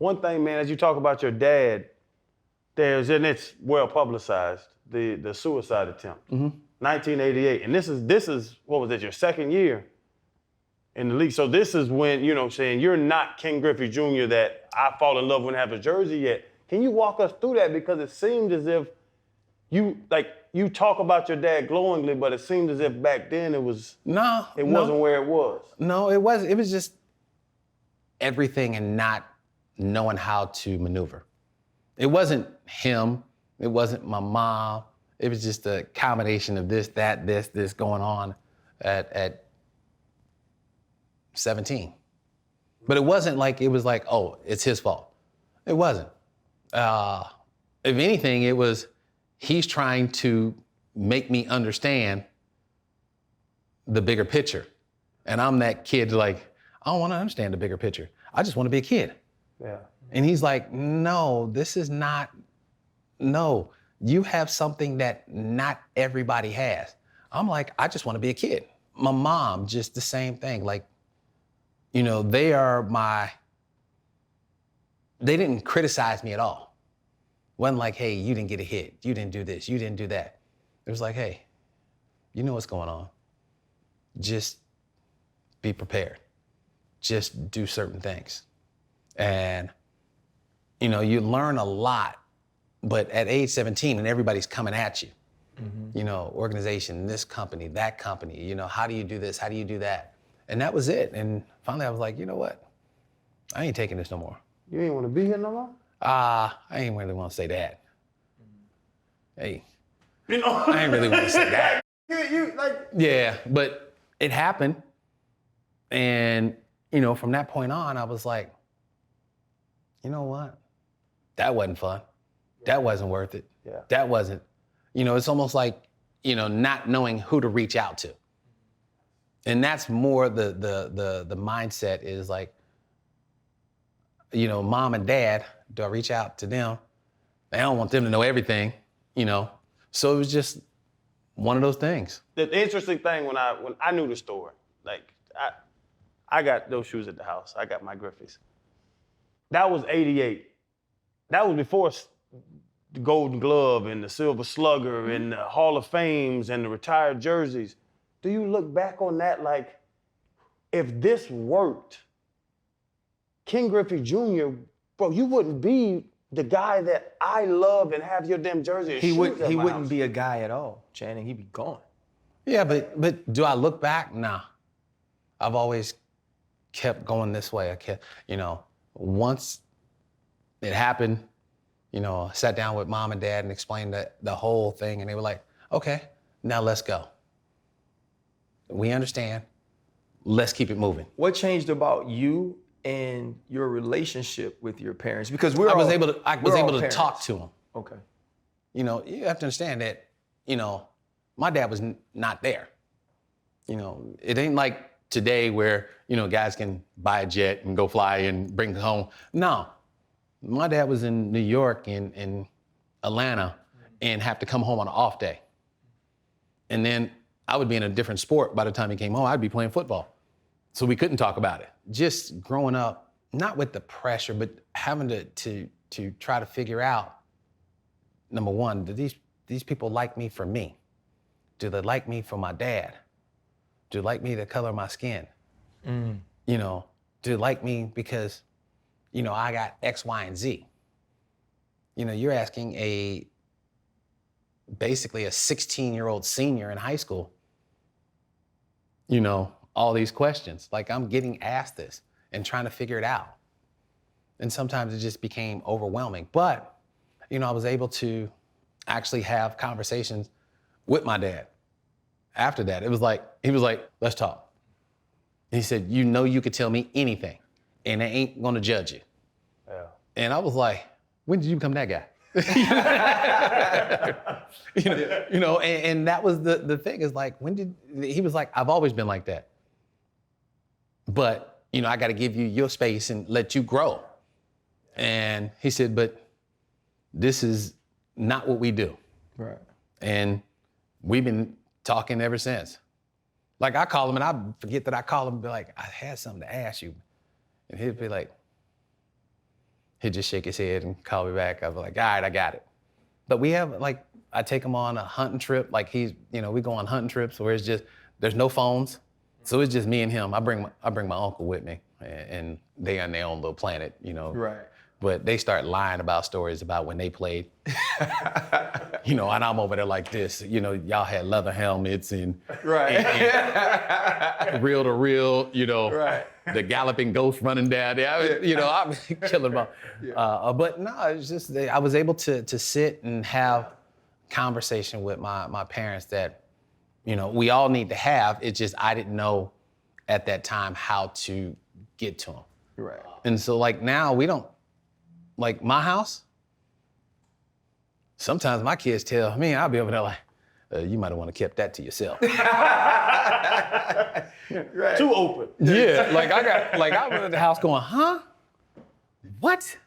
One thing, man, as you talk about your dad, and it's well publicized, the suicide attempt. 1988. And this is what was it, your second year in the league. So this is when, saying you're not Ken Griffey Jr. that I fall in love when I have a jersey yet. Can you walk us through that? Because it seemed as if you talk about your dad glowingly, but it seemed as if back then it wasn't where it was. No, it wasn't. It was just everything and not knowing how to maneuver. It wasn't him. It wasn't my mom. It was just a combination of this going on at 17. But it wasn't like, it was like, oh, it's his fault. It wasn't. If anything, it was, he's trying to make me understand the bigger picture. And I'm that kid like, I don't want to understand the bigger picture. I just want to be a kid. Yeah. And he's like, no, you have something that not everybody has. I'm like, I just want to be a kid. My mom, just the same thing. Like, they didn't criticize me at all. Wasn't like, hey, you didn't get a hit. You didn't do this. You didn't do that. It was like, hey, you know what's going on. Just be prepared. Just do certain things. And, you learn a lot, but at age 17 and everybody's coming at you, organization, this company, that company, how do you do this? How do you do that? And that was it. And finally I was like, you know what? I ain't taking this no more. You ain't want to be here no more? I ain't really want to say that. Hey, I ain't really want to say that. Yeah, but it happened. And, from that point on, I was like, you know what? That wasn't fun. That wasn't worth it. Yeah. That wasn't, it's almost like, not knowing who to reach out to. And that's more the mindset is like, mom and dad, do I reach out to them? I don't want them to know everything, So it was just one of those things. The interesting thing when I knew the story, like I got those shoes at the house. I got my Griffeys. That was 88. That was before the Golden Glove and the Silver Slugger and the Hall of Fames and the retired jerseys. Do you look back on that like, if this worked, Ken Griffey Jr., bro, you wouldn't be the guy that I love and have your damn jersey. He wouldn't be a guy at all, Channing. He'd be gone. Yeah, but do I look back? Nah. I've always kept going this way. I kept, once it happened, I sat down with mom and dad and explained the whole thing, and they were like, okay, now let's go. We understand. Let's keep it moving. What changed about you and your relationship with your parents? Because I was able to talk to them. Okay. You have to understand that, my dad was not there. It ain't like today where, guys can buy a jet and go fly and bring it home. No, my dad was in New York and in Atlanta and have to come home on an off day. And then I would be in a different sport by the time he came home. I'd be playing football. So we couldn't talk about it. Just growing up, not with the pressure, but having to try to figure out, number one, do these people like me for me? Do they like me for my dad? Do they like me the color of my skin? Do they like me because, I got X, Y, and Z? You're asking basically a 16-year-old senior in high school, all these questions. Like, I'm getting asked this and trying to figure it out. And sometimes it just became overwhelming. But, I was able to actually have conversations with my dad. After that, he was like, let's talk. And he said, you could tell me anything and they ain't gonna judge you. Yeah. And I was like, when did you become that guy? And that was the thing is like, he was like, I've always been like that. But, I got to give you your space and let you grow. And he said, but this is not what we do. Right. And we've been talking ever since. Like, I call him and I forget that I call him and be like, I had something to ask you. And he'd be like, He'd just shake his head and call me back. I'd be like, all right, I got it. But we have, like, I take him on a hunting trip. Like, we go on hunting trips where it's just, there's no phones. So it's just me and him. I bring my uncle with me, and they on their own little planet, Right. But they start lying about stories about when they played. And I'm over there like this. Y'all had leather helmets and reel to reel. Right. The galloping ghost running down there. I'm killing them all. But no, it's just I was able to sit and have conversation with my parents that we all need to have. It's just I didn't know at that time how to get to them. Right. And so like now we don't. Like my house, sometimes my kids tell me, I'll be over there like, you might have want to kept that to yourself. Right. Too open. Yeah, I was at the house going, huh? What?